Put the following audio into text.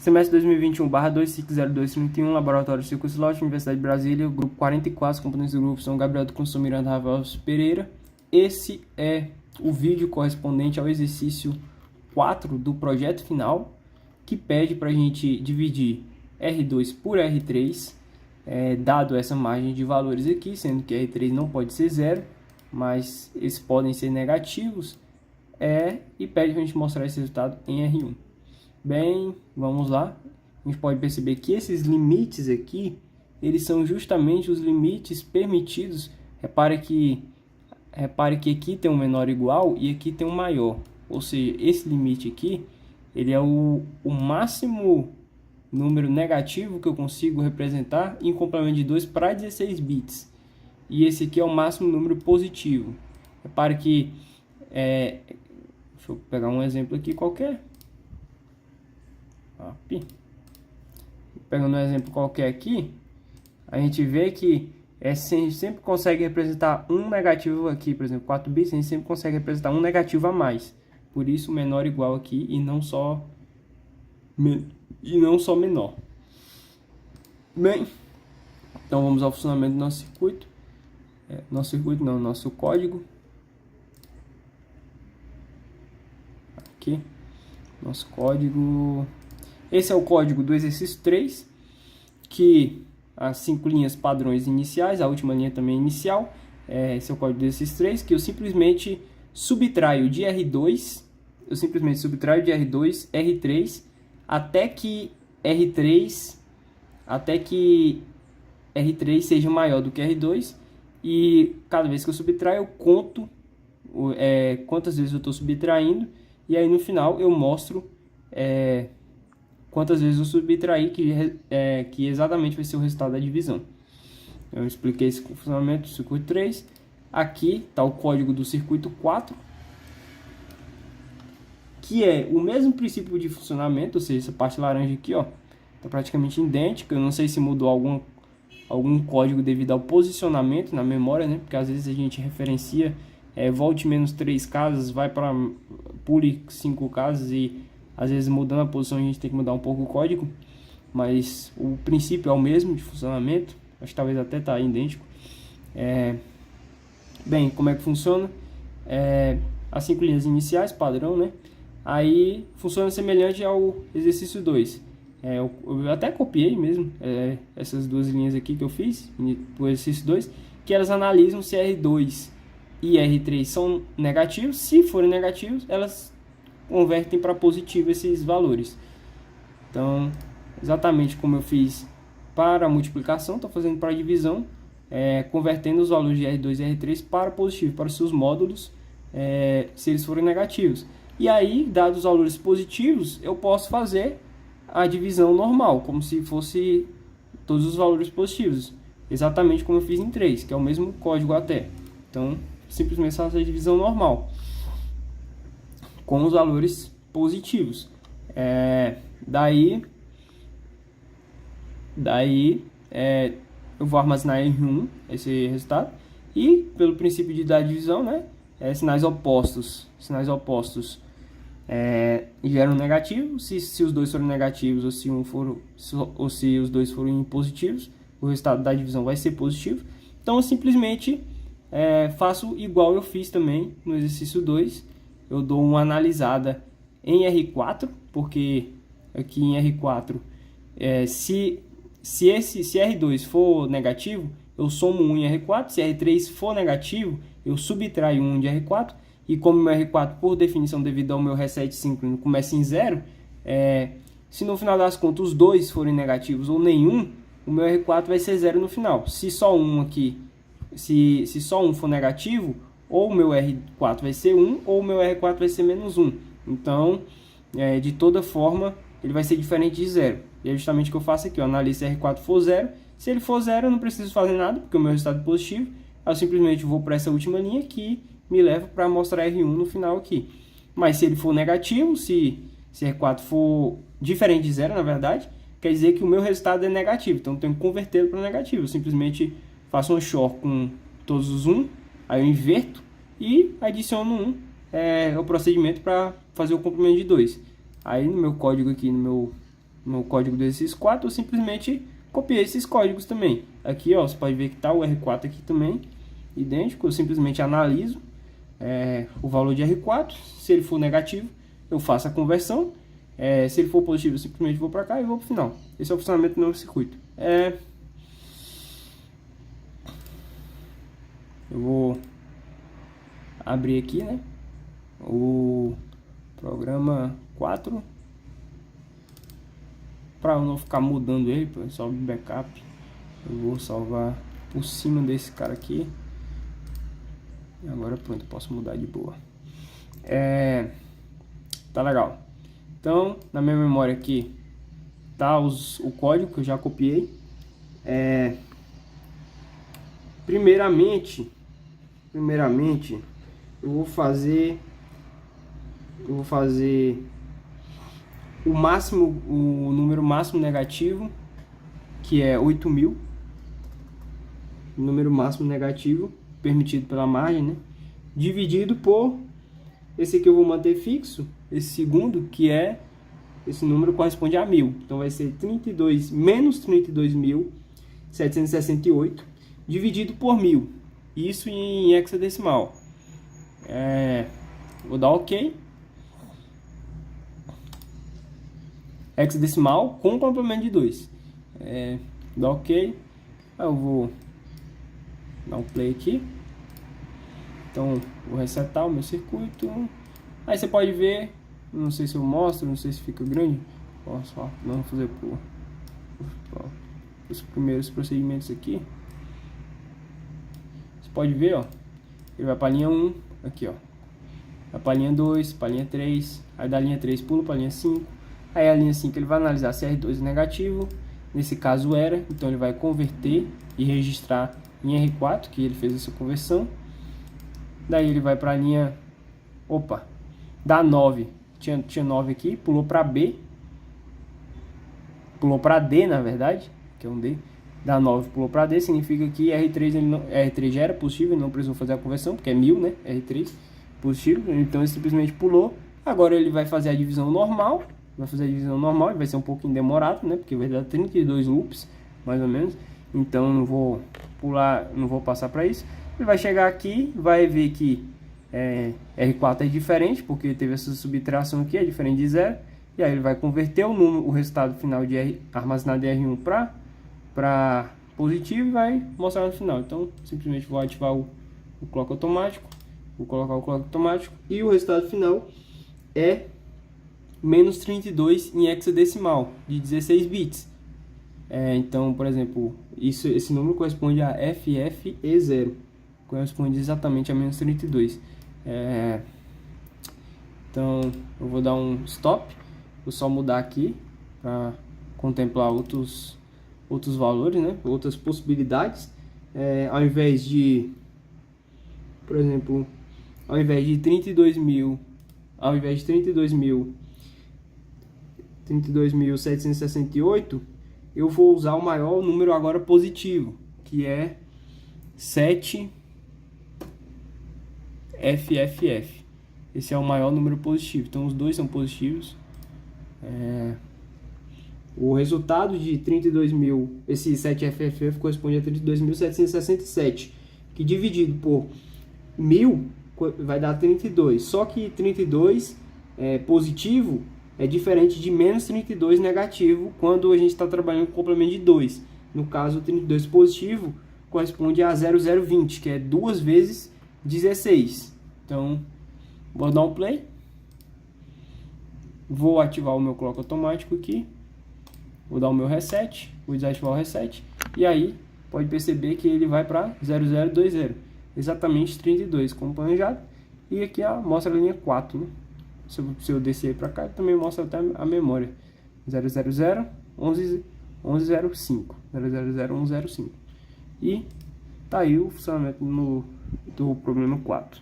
Semestre 2021/25021, Laboratório Circo Slot, Universidade de Brasília, grupo 44, os componentes do grupo são Gabriel do Consul Miranda Ravel Pereira. Esse é o vídeo correspondente ao exercício 4 do projeto final, que pede para a gente dividir R2 por R3, dado essa margem de valores aqui, sendo que R3 não pode ser zero, mas eles podem ser negativos, e pede para a gente mostrar esse resultado em R1. Bem, vamos lá. A gente pode perceber que esses limites aqui, eles são justamente os limites permitidos. Repare que aqui tem um menor igual e aqui tem um maior. Ou seja, esse limite aqui, ele é o máximo número negativo que eu consigo representar em complemento de 2 para 16 bits. E esse aqui é o máximo número positivo. Repare que, deixa eu pegar um exemplo aqui qualquer. Pegando um exemplo qualquer aqui, a gente vê que a gente sempre consegue representar um negativo aqui, por exemplo, 4 bits, a gente sempre consegue representar um negativo a mais. Por isso menor igual aqui e não só menor. Bem, então vamos ao funcionamento do nosso circuito. Nosso código. Aqui, nosso código. Esse é o código do exercício 3, que as 5 linhas padrões iniciais, a última linha também inicial. Esse é o código do exercício 3, que eu simplesmente subtraio de R2, R3, até que R3 seja maior do que R2, e cada vez que eu subtraio, eu conto quantas vezes eu estou subtraindo, e aí no final eu mostro quantas vezes eu subtraí, que exatamente vai ser o resultado da divisão. Eu expliquei esse funcionamento do circuito 3. Aqui está o código do circuito 4, que é o mesmo princípio de funcionamento, ou seja, essa parte laranja aqui, está praticamente idêntica. Eu não sei se mudou algum código devido ao posicionamento na memória, né? Porque às vezes a gente referencia volte menos 3 casas, vai para pule 5 casas, e às vezes mudando a posição a gente tem que mudar um pouco o código, mas o princípio é o mesmo de funcionamento. Acho que talvez até está idêntico. Bem, como é que funciona? As 5 linhas iniciais, padrão, né? Aí funciona semelhante ao exercício 2. Eu até copiei mesmo essas 2 linhas aqui que eu fiz para o exercício 2, que elas analisam se R2 e R3 são negativos. Se forem negativos, elas convertem para positivo esses valores. Então, exatamente como eu fiz para a multiplicação, estou fazendo para a divisão, convertendo os valores de R2 e R3 para positivo, para os seus módulos, se eles forem negativos. E aí, dados os valores positivos, eu posso fazer a divisão normal, como se fosse todos os valores positivos, exatamente como eu fiz em 3, que é o mesmo código até. Então, simplesmente faço a divisão normal com os valores positivos. Daí eu vou armazenar em R1 esse resultado, e pelo princípio de dar divisão, né, sinais opostos geram negativo. Se os dois forem negativos, ou se os dois forem positivos, o resultado da divisão vai ser positivo. Então eu simplesmente faço igual eu fiz também no exercício 2. Eu dou uma analisada em R4, porque aqui em R4, se R2 for negativo, eu somo 1 em R4. Se R3 for negativo, eu subtraio 1 de R4. E como meu R4, por definição, devido ao meu reset síncrono, começa em 0, se no final das contas os dois forem negativos ou nenhum, o meu R4 vai ser 0 no final. Se só um aqui, se só um for negativo, ou o meu R4 vai ser 1, ou o meu R4 vai ser menos 1. Então, de toda forma, ele vai ser diferente de 0. E é justamente o que eu faço aqui. Eu analiso se R4 for 0. Se ele for 0, eu não preciso fazer nada, porque o meu resultado é positivo. Eu simplesmente vou para essa última linha que me leva para mostrar R1 no final aqui. Mas se ele for negativo, se R4 for diferente de 0, na verdade, quer dizer que o meu resultado é negativo. Então, eu tenho que convertê-lo para negativo. Eu simplesmente faço um XOR com todos os 1. Aí eu inverto e adiciono 1, o procedimento para fazer o complemento de 2. Aí no meu código aqui, no no código do exercício 4, eu simplesmente copiei esses códigos também. Aqui, ó, você pode ver que tá o R4 aqui também, idêntico. Eu simplesmente analiso o valor de R4. Se ele for negativo, eu faço a conversão. Se ele for positivo, eu simplesmente vou para cá e vou para o final. Esse é o funcionamento do meu circuito. Eu vou abrir aqui, né, o programa 4, para eu não ficar mudando ele, só o backup. Eu vou salvar por cima desse cara aqui. E agora pronto, eu posso mudar de boa. Tá legal. Então, na minha memória aqui tá o código que eu já copiei. Primeiramente, eu vou fazer o número máximo negativo, que é 8.000. O número máximo negativo permitido pela margem, né? Dividido por esse aqui eu vou manter fixo, esse segundo, que esse número corresponde a 1.000. Então vai ser menos 32.768 dividido por 1.000. Isso em hexadecimal. Vou dar OK. Hexadecimal com complemento de 2. Dá OK. Eu vou dar um play aqui. Então vou resetar o meu circuito. Aí você pode ver, não sei se eu mostro, não sei se fica grande. Vamos fazer por os primeiros procedimentos aqui. Você pode ver, ó, ele vai para a linha 1, aqui, ó, vai para a linha 2, para a linha 3, aí da linha 3 pula para a linha 5. Aí a linha 5 ele vai analisar se R2 é negativo, nesse caso era, então ele vai converter e registrar em R4, que ele fez essa conversão. Daí ele vai para a linha, da 9, tinha 9 aqui, pulou para B, pulou para D na verdade, que é um D, da 9 pulou para D, significa que R3 já era positivo, ele não precisou fazer a conversão, porque é 1.000, né, R3 positivo, então ele simplesmente pulou. Agora ele vai fazer a divisão normal, e vai ser um pouquinho demorado, né, porque vai dar 32 loops, mais ou menos, então não vou passar para isso. Ele vai chegar aqui, vai ver que R4 é diferente, porque teve essa subtração aqui, é diferente de 0. E aí ele vai converter o resultado final armazenado em R1 para positivo e vai mostrar no final. Então, simplesmente vou ativar o clock automático, vou colocar o clock automático e o resultado final é menos 32 em hexadecimal, de 16 bits. Então, por exemplo, esse número corresponde a FFE0. Corresponde exatamente a menos 32. Então eu vou dar um stop, vou só mudar aqui para contemplar outros valores, né? Outras possibilidades. Ao invés de, por exemplo, ao invés de 32.768, eu vou usar o maior número agora positivo, que é 7 FFF. Esse é o maior número positivo, então os dois são positivos. O resultado de 32.000, esse 7FFF corresponde a 32.767, que dividido por 1.000 vai dar 32. Só que 32 positivo é diferente de menos 32 negativo quando a gente está trabalhando com complemento de 2. No caso, 32 positivo corresponde a 0020, que é 2 vezes 16. Então, vou dar um play. Vou ativar o meu clock automático aqui. Vou dar o meu reset. Vou desativar o reset. E aí, pode perceber que ele vai para 0020. Exatamente 32, como planejado. E aqui mostra a linha 4, né? Se eu descer para cá, também mostra até a memória. 0001105. 0001105. E tá aí o funcionamento do problema 4.